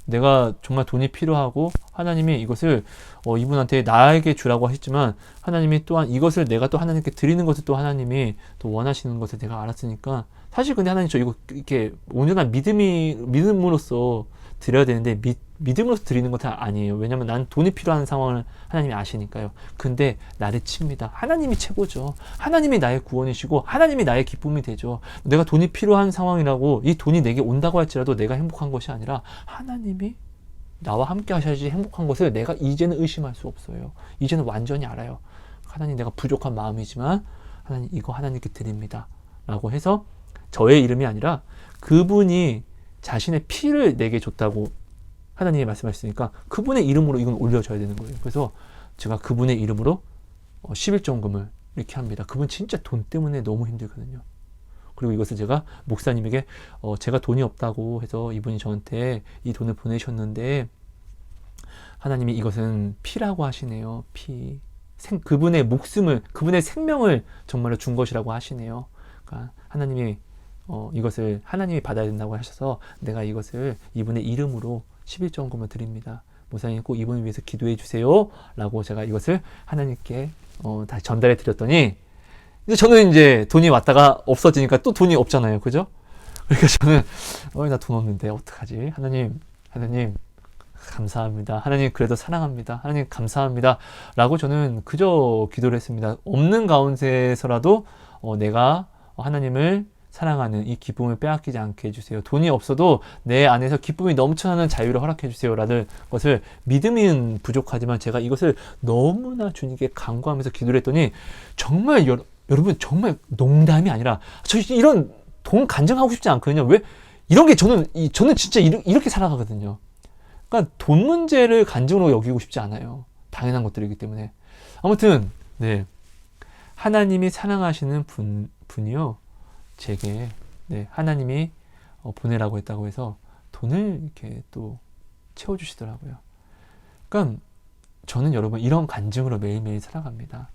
A: 내가 정말 돈이 필요하고 하나님이 이것을 이분한테 나에게 주라고 하셨지만 하나님이 또한 이것을 내가 또 하나님께 드리는 것을 또 하나님이 또 원하시는 것을 내가 알았으니까, 사실 근데 하나님 저 이거 이렇게 온전한 믿음으로써 드려야 되는데 믿음으로써 드리는 것은 아니에요. 왜냐면 난 돈이 필요한 상황을 하나님이 아시니까요. 근데 나를 칩니다. 하나님이 최고죠. 하나님이 나의 구원이시고 하나님이 나의 기쁨이 되죠. 내가 돈이 필요한 상황이라고 이 돈이 내게 온다고 할지라도 내가 행복한 것이 아니라 하나님이 나와 함께 하셔야지 행복한 것을 내가 이제는 의심할 수 없어요. 이제는 완전히 알아요. 하나님, 내가 부족한 마음이지만 하나님, 이거 하나님께 드립니다 라고 해서 저의 이름이 아니라 그분이 자신의 피를 내게 줬다고 하나님이 말씀하셨으니까 그분의 이름으로 이건 올려줘야 되는 거예요. 그래서 제가 그분의 이름으로 11조금을 이렇게 합니다. 그분 진짜 돈 때문에 너무 힘들거든요. 그리고 이것을 제가 목사님에게 제가 돈이 없다고 해서 이분이 저한테 이 돈을 보내셨는데 하나님이 이것은 피라고 하시네요. 피. 그분의 목숨을, 그분의 생명을 정말로 준 것이라고 하시네요. 그러니까 하나님이 이것을 하나님이 받아야 된다고 하셔서 내가 이것을 이분의 이름으로 11조금을 드립니다. 목사님 꼭 이분을 위해서 기도해 주세요 라고 제가 이것을 하나님께 다시 전달해 드렸더니 이제 저는 이제 돈이 왔다가 없어지니까 또 돈이 없잖아요. 그죠? 그러니까 저는 나 돈 없는데 어떡하지? 하나님 감사합니다. 하나님 그래도 사랑합니다. 하나님 감사합니다. 라고 저는 그저 기도를 했습니다. 없는 가운데서라도 내가 하나님을 사랑하는 이 기쁨을 빼앗기지 않게 해주세요. 돈이 없어도 내 안에서 기쁨이 넘쳐나는 자유를 허락해 주세요. 라는 것을 믿음은 부족하지만 제가 이것을 너무나 주님께 간구하면서 기도를 했더니 정말 여러분 정말 농담이 아니라 저 이런 돈 간증하고 싶지 않거든요. 왜? 이런 게 저는 진짜 이렇게 살아가거든요. 그러니까 돈 문제를 간증으로 여기고 싶지 않아요. 당연한 것들이기 때문에. 아무튼 네, 하나님이 사랑하시는 분이요. 제게 하나님이 보내라고 했다고 해서 돈을 이렇게 또 채워주시더라고요. 그러니까 저는 여러분 이런 간증으로 매일매일 살아갑니다.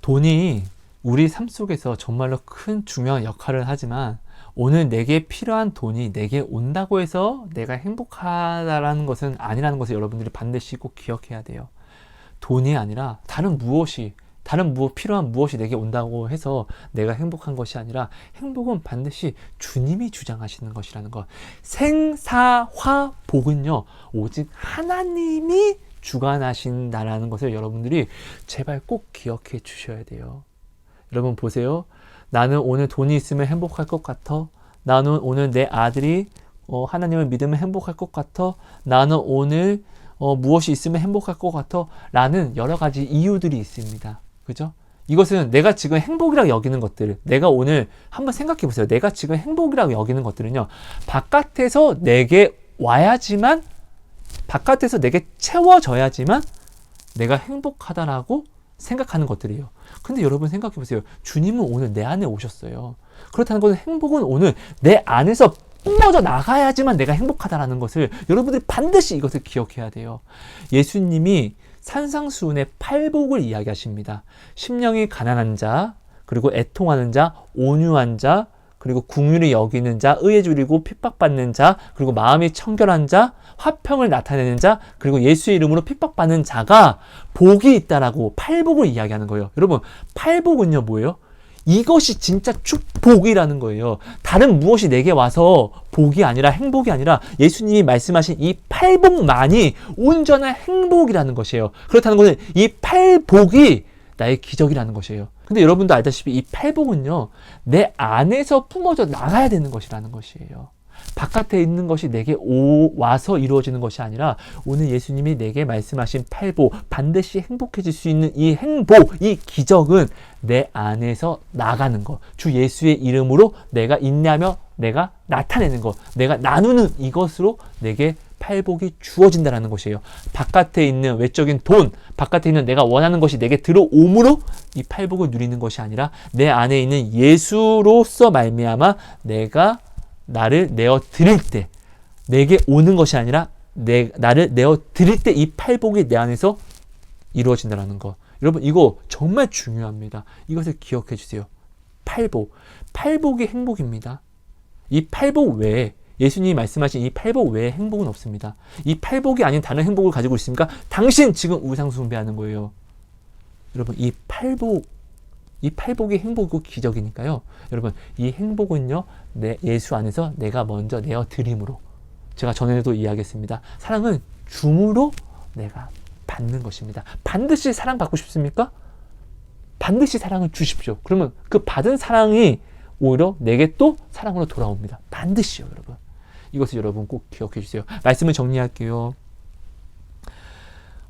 A: 돈이 우리 삶 속에서 정말로 큰 중요한 역할을 하지만 오늘 내게 필요한 돈이 내게 온다고 해서 내가 행복하다라는 것은 아니라는 것을 여러분들이 반드시 꼭 기억해야 돼요. 돈이 아니라 다른 필요한 무엇이 내게 온다고 해서 내가 행복한 것이 아니라 행복은 반드시 주님이 주장하시는 것이라는 것. 생사화복은요, 오직 하나님이 주관하신다라는 것을 여러분들이 제발 꼭 기억해 주셔야 돼요. 여러분 보세요. 나는 오늘 돈이 있으면 행복할 것 같아. 나는 오늘 내 아들이 하나님을 믿으면 행복할 것 같아. 나는 오늘 무엇이 있으면 행복할 것 같아. 라는 여러 가지 이유들이 있습니다. 그죠? 이것은 내가 지금 행복이라고 여기는 것들, 내가 오늘 한번 생각해 보세요. 내가 지금 행복이라고 여기는 것들은요, 바깥에서 내게 와야지만, 바깥에서 내게 채워져야지만 내가 행복하다라고 생각하는 것들이에요. 근데 여러분 생각해 보세요. 주님은 오늘 내 안에 오셨어요. 그렇다는 것은 행복은 오늘 내 안에서 뿜어져 나가야지만 내가 행복하다라는 것을 여러분들이 반드시 이것을 기억해야 돼요. 예수님이 산상수훈의 팔복을 이야기하십니다. 심령이 가난한 자, 그리고 애통하는 자, 온유한 자, 그리고 긍휼히 여기는 자, 의에 줄이고 핍박받는 자, 그리고 마음이 청결한 자, 화평을 나타내는 자, 그리고 예수의 이름으로 핍박받는 자가 복이 있다라고 팔복을 이야기하는 거예요. 여러분, 팔복은요 뭐예요? 이것이 진짜 축복이라는 거예요. 다른 무엇이 내게 와서 복이 아니라, 행복이 아니라 예수님이 말씀하신 이 팔복만이 온전한 행복이라는 것이에요. 그렇다는 것은 이 팔복이 나의 기적이라는 것이에요. 근데 여러분도 알다시피 이 팔복은요, 내 안에서 뿜어져 나가야 되는 것이라는 것이에요. 바깥에 있는 것이 내게 와서 이루어지는 것이 아니라 오늘 예수님이 내게 말씀하신 팔복, 반드시 행복해질 수 있는 이 행복, 이 기적은 내 안에서 나가는 것, 주 예수의 이름으로 내가 인내하며 내가 나타내는 것, 내가 나누는 이것으로 내게 팔복이 주어진다는 것이에요. 바깥에 있는 외적인 돈, 바깥에 있는 내가 원하는 것이 내게 들어옴으로 이 팔복을 누리는 것이 아니라 내 안에 있는 예수로서 말미암아 내가 나를 내어 드릴 때, 내게 오는 것이 아니라 나를 내어 드릴 때 이 팔복이 내 안에서 이루어진다는 것. 여러분 이거 정말 중요합니다. 이것을 기억해 주세요. 팔복이 행복입니다. 이 팔복 외에, 예수님이 말씀하신 이 팔복 외에 행복은 없습니다. 이 팔복이 아닌 다른 행복을 가지고 있습니까? 당신 지금 우상 숭배하는 거예요. 여러분 이 팔복이 행복이고 기적이니까요. 여러분 이 행복은요, 내 예수 안에서 내가 먼저 내어 드림으로, 제가 전에도 이야기했습니다. 사랑은 줌으로 내가 받는 것입니다. 반드시 사랑받고 싶습니까? 반드시 사랑을 주십시오. 그러면 그 받은 사랑이 오히려 내게 또 사랑으로 돌아옵니다. 반드시요, 여러분. 이것을 여러분 꼭 기억해 주세요. 말씀을 정리할게요.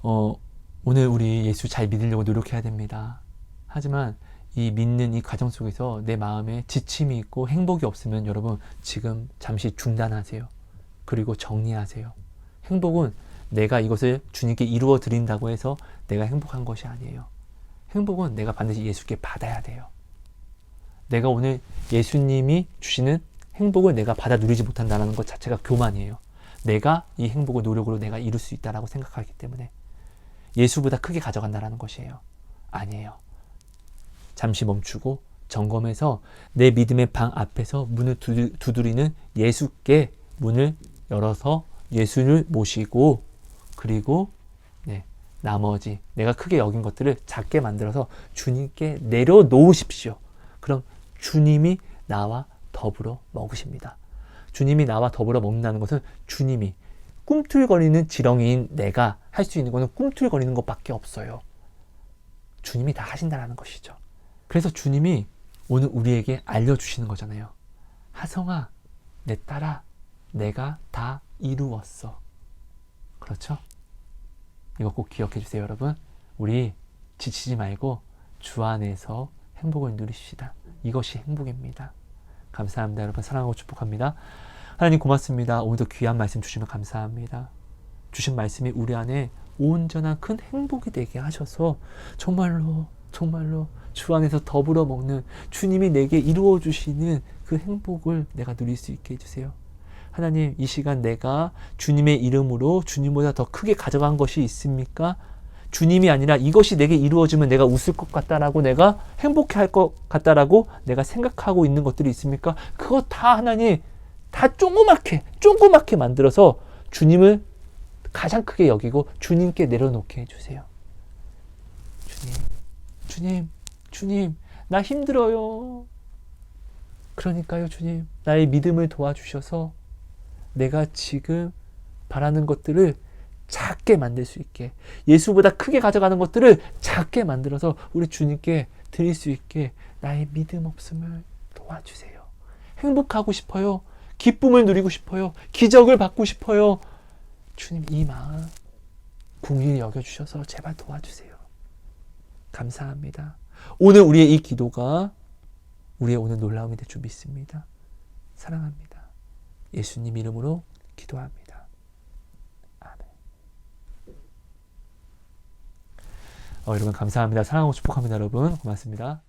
A: 오늘 우리 예수 잘 믿으려고 노력해야 됩니다. 하지만 이 믿는 이 과정 속에서 내 마음에 지침이 있고 행복이 없으면 여러분 지금 잠시 중단하세요. 그리고 정리하세요. 행복은 내가 이것을 주님께 이루어 드린다고 해서 내가 행복한 것이 아니에요. 행복은 내가 반드시 예수께 받아야 돼요. 내가 오늘 예수님이 주시는 행복을 내가 받아 누리지 못한다는 것 자체가 교만이에요. 내가 이 행복을 노력으로 내가 이룰 수 있다고 생각하기 때문에 예수보다 크게 가져간다는 것이에요. 아니에요. 잠시 멈추고 점검해서 내 믿음의 방 앞에서 문을 두드리는 예수께 문을 열어서 예수를 모시고, 그리고 나머지 내가 크게 여긴 것들을 작게 만들어서 주님께 내려놓으십시오. 그럼 주님이 나와 더불어 먹으십니다. 주님이 나와 더불어 먹는다는 것은 주님이 꿈틀거리는 지렁이인 내가 할 수 있는 거는 꿈틀거리는 것밖에 없어요. 주님이 다 하신다는 것이죠. 그래서 주님이 오늘 우리에게 알려주시는 거잖아요. 하성아, 내 딸아, 내가 다 이루었어. 그렇죠? 이거 꼭 기억해 주세요, 여러분. 우리 지치지 말고 주 안에서 행복을 누리십시다. 이것이 행복입니다. 감사합니다. 여러분 사랑하고 축복합니다. 하나님 고맙습니다. 오늘도 귀한 말씀 주시면 감사합니다. 주신 말씀이 우리 안에 온전한 큰 행복이 되게 하셔서 정말로 주 안에서 더불어 먹는 주님이 내게 이루어 주시는 그 행복을 내가 누릴 수 있게 해주세요. 하나님, 이 시간 내가 주님의 이름으로 주님보다 더 크게 가져간 것이 있습니까? 주님이 아니라 이것이 내게 이루어지면 내가 웃을 것 같다라고, 내가 행복해 할 것 같다라고 내가 생각하고 있는 것들이 있습니까? 그거 다 하나님, 다 조그맣게 만들어서 주님을 가장 크게 여기고 주님께 내려놓게 해주세요. 주님, 나 힘들어요. 그러니까요, 주님, 나의 믿음을 도와주셔서 내가 지금 바라는 것들을 작게 만들 수 있게, 예수보다 크게 가져가는 것들을 작게 만들어서 우리 주님께 드릴 수 있게 나의 믿음 없음을 도와주세요. 행복하고 싶어요. 기쁨을 누리고 싶어요. 기적을 받고 싶어요. 주님, 이 마음 긍휼히 여겨주셔서 제발 도와주세요. 감사합니다. 오늘 우리의 이 기도가 우리의 오늘 놀라움이 될 줄 믿습니다. 사랑합니다. 예수님 이름으로 기도합니다. 아멘. 여러분 감사합니다. 사랑하고 축복합니다. 여러분 고맙습니다.